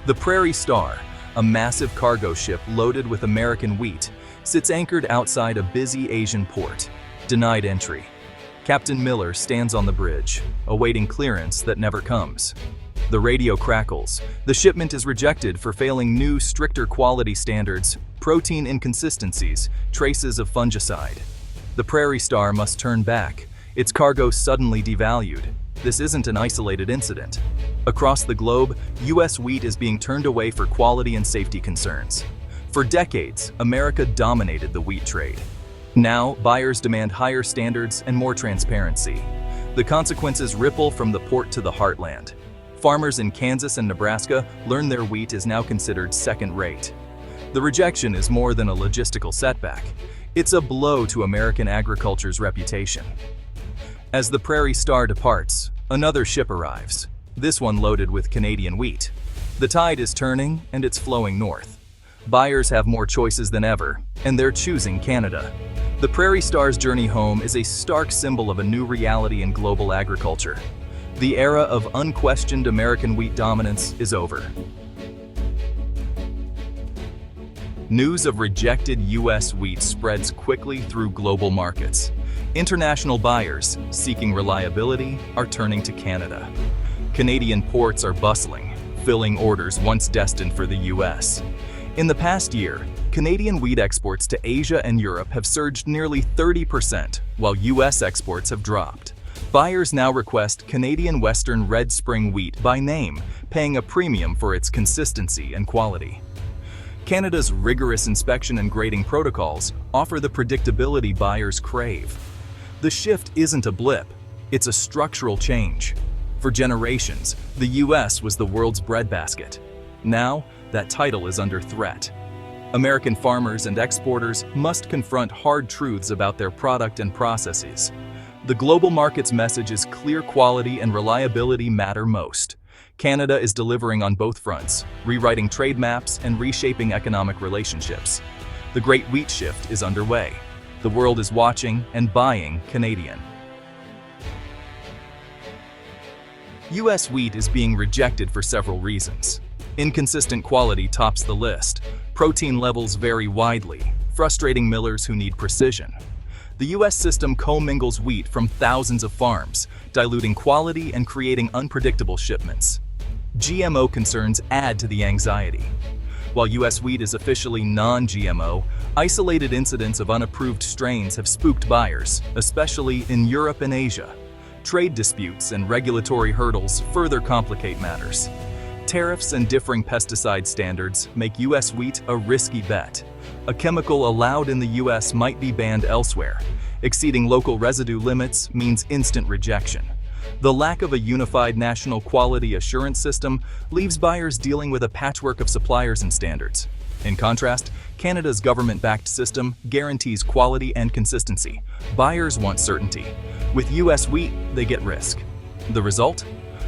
The Prairie Star, a massive cargo ship loaded with American wheat, sits anchored outside a busy Asian port. Denied entry. Captain Miller stands on the bridge, awaiting clearance that never comes. The radio crackles. The shipment is rejected for failing new, stricter quality standards, protein inconsistencies, traces of fungicide. The Prairie Star must turn back, its cargo suddenly devalued. This isn't an isolated incident. Across the globe, U.S. wheat is being turned away for quality and safety concerns. For decades, America dominated the wheat trade. Now, buyers demand higher standards and more transparency. The consequences ripple from the port to the heartland. Farmers in Kansas and Nebraska learn their wheat is now considered second-rate. The rejection is more than a logistical setback. It's a blow to American agriculture's reputation. As the Prairie Star departs, another ship arrives, this one loaded with Canadian wheat. The tide is turning and it's flowing north. Buyers have more choices than ever, and they're choosing Canada. The Prairie Star's journey home is a stark symbol of a new reality in global agriculture. The era of unquestioned American wheat dominance is over. News of rejected U.S. wheat spreads quickly through global markets. International buyers, seeking reliability, are turning to Canada. Canadian ports are bustling, filling orders once destined for the U.S. In the past year, Canadian wheat exports to Asia and Europe have surged nearly 30%, while U.S. exports have dropped. Buyers now request Canadian Western Red Spring wheat by name, paying a premium for its consistency and quality. Canada's rigorous inspection and grading protocols offer the predictability buyers crave. The shift isn't a blip, it's a structural change. For generations, the U.S. was the world's breadbasket. Now, that title is under threat. American farmers and exporters must confront hard truths about their product and processes. The global market's message is clear: quality and reliability matter most. Canada is delivering on both fronts, rewriting trade maps and reshaping economic relationships. The Great Wheat Shift is underway. The world is watching and buying Canadian. U.S. wheat is being rejected for several reasons. Inconsistent quality tops the list. Protein levels vary widely, frustrating millers who need precision. The U.S. system commingles wheat from thousands of farms, diluting quality and creating unpredictable shipments. GMO concerns add to the anxiety. While U.S. wheat is officially non-GMO, isolated incidents of unapproved strains have spooked buyers, especially in Europe and Asia. Trade disputes and regulatory hurdles further complicate matters. Tariffs and differing pesticide standards make U.S. wheat a risky bet. A chemical allowed in the U.S. might be banned elsewhere. Exceeding local residue limits means instant rejection. The lack of a unified national quality assurance system leaves buyers dealing with a patchwork of suppliers and standards. In contrast, Canada's government-backed system guarantees quality and consistency. Buyers want certainty. With U.S. wheat, they get risk. The result?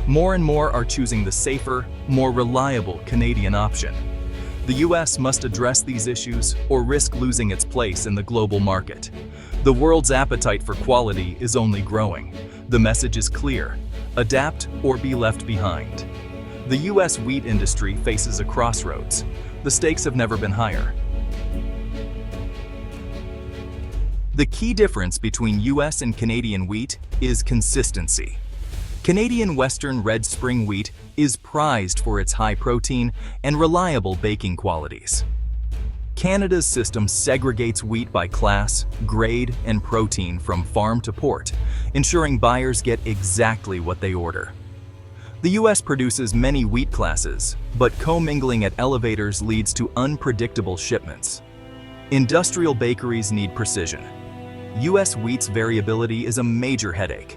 More and more are choosing the safer, more reliable Canadian option. The U.S. must address these issues or risk losing its place in the global market. The world's appetite for quality is only growing. The message is clear: adapt or be left behind. The U.S. wheat industry faces a crossroads. The stakes have never been higher. The key difference between U.S. and Canadian wheat is consistency. Canadian Western Red Spring wheat is prized for its high protein and reliable baking qualities. Canada's system segregates wheat by class, grade, and protein from farm to port, ensuring buyers get exactly what they order. The U.S. produces many wheat classes, but commingling at elevators leads to unpredictable shipments. Industrial bakeries need precision. U.S. wheat's variability is a major headache.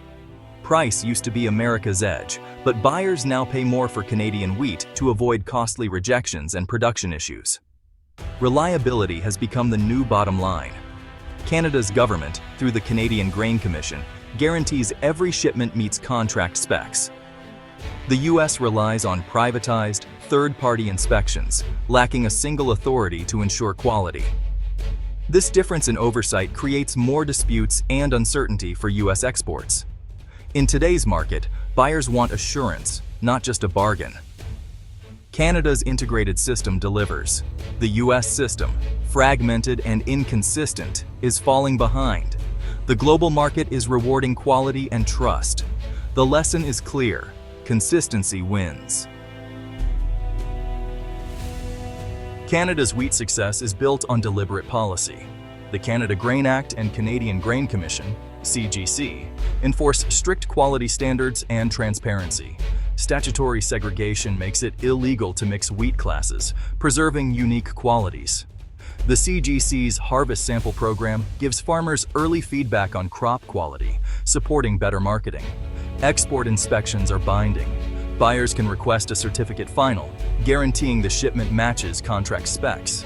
Price used to be America's edge, but buyers now pay more for Canadian wheat to avoid costly rejections and production issues. Reliability has become the new bottom line. Canada's government, through the Canadian Grain Commission, guarantees every shipment meets contract specs. The U.S. relies on privatized, third-party inspections, lacking a single authority to ensure quality. This difference in oversight creates more disputes and uncertainty for U.S. exports. In today's market, buyers want assurance, not just a bargain. Canada's integrated system delivers. The US system, fragmented and inconsistent, is falling behind. The global market is rewarding quality and trust. The lesson is clear: consistency wins. Canada's wheat success is built on deliberate policy. The Canada Grain Act and Canadian Grain Commission, CGC, enforce strict quality standards and transparency. Statutory segregation makes it illegal to mix wheat classes, preserving unique qualities. The CGC's Harvest Sample Program gives farmers early feedback on crop quality, supporting better marketing. Export inspections are binding. Buyers can request a certificate final, guaranteeing the shipment matches contract specs.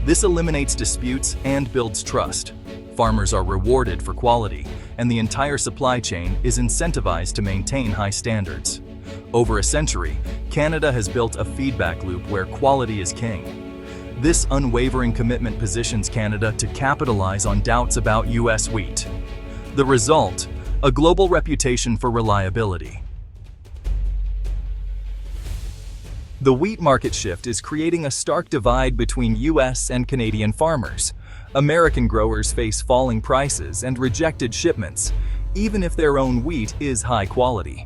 This eliminates disputes and builds trust. Farmers are rewarded for quality, and the entire supply chain is incentivized to maintain high standards. Over a century, Canada has built a feedback loop where quality is king. This unwavering commitment positions Canada to capitalize on doubts about US wheat. The result: a global reputation for reliability. The wheat market shift is creating a stark divide between US and Canadian farmers. American growers face falling prices and rejected shipments, even if their own wheat is high quality.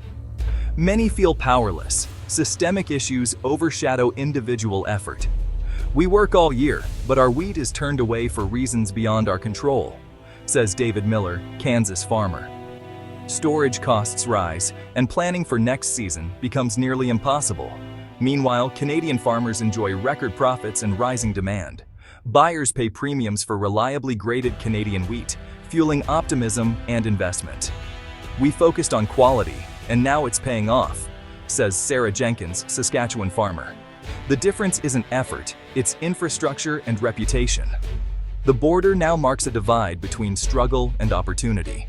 Many feel powerless. Systemic issues overshadow individual effort. We work all year, but our wheat is turned away for reasons beyond our control, says David Miller, Kansas farmer. Storage costs rise, and planning for next season becomes nearly impossible. Meanwhile, Canadian farmers enjoy record profits and rising demand. Buyers pay premiums for reliably graded Canadian wheat, fueling optimism and investment. We focused on quality, and now it's paying off, says Sarah Jenkins, Saskatchewan farmer. The difference isn't effort, it's infrastructure and reputation. The border now marks a divide between struggle and opportunity.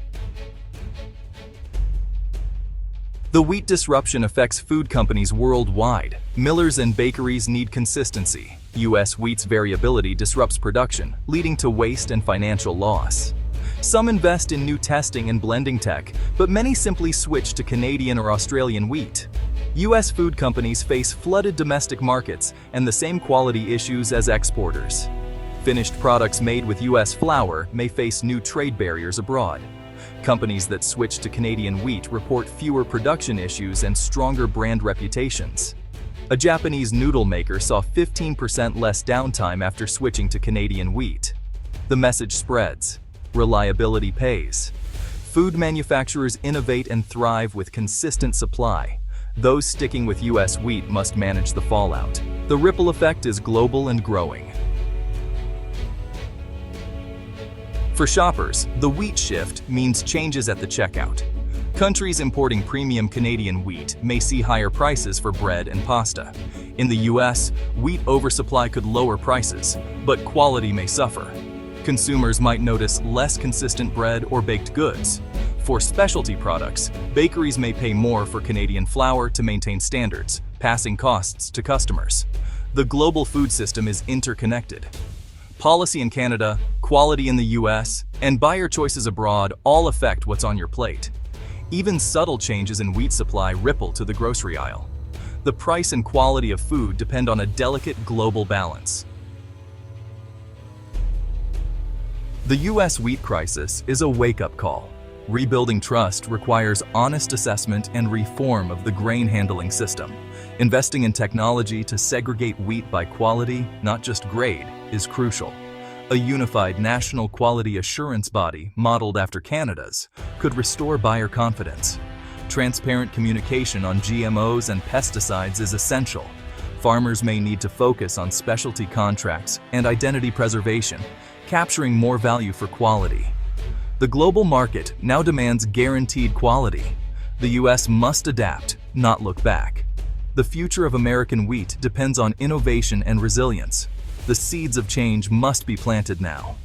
The wheat disruption affects food companies worldwide. Millers and bakeries need consistency. US wheat's variability disrupts production, leading to waste and financial loss. Some invest in new testing and blending tech, but many simply switch to Canadian or Australian wheat. US food companies face flooded domestic markets and the same quality issues as exporters. Finished products made with US flour may face new trade barriers abroad. Companies that switch to Canadian wheat report fewer production issues and stronger brand reputations. A Japanese noodle maker saw 15% less downtime after switching to Canadian wheat. The message spreads: reliability pays. Food manufacturers innovate and thrive with consistent supply. Those sticking with US wheat must manage the fallout. The ripple effect is global and growing. For shoppers, the wheat shift means changes at the checkout. Countries importing premium Canadian wheat may see higher prices for bread and pasta. In the US, wheat oversupply could lower prices, but quality may suffer. Consumers might notice less consistent bread or baked goods. For specialty products, bakeries may pay more for Canadian flour to maintain standards, passing costs to customers. The global food system is interconnected. Policy in Canada, quality in the US, and buyer choices abroad all affect what's on your plate. Even subtle changes in wheat supply ripple to the grocery aisle. The price and quality of food depend on a delicate global balance. The US wheat crisis is a wake-up call. Rebuilding trust requires honest assessment and reform of the grain handling system. Investing in technology to segregate wheat by quality, not just grade, is crucial. A unified national quality assurance body, modeled after Canada's, could restore buyer confidence. Transparent communication on GMOs and pesticides is essential. Farmers may need to focus on specialty contracts and identity preservation, capturing more value for quality. The global market now demands guaranteed quality. The US must adapt, not look back. The future of American wheat depends on innovation and resilience. The seeds of change must be planted now.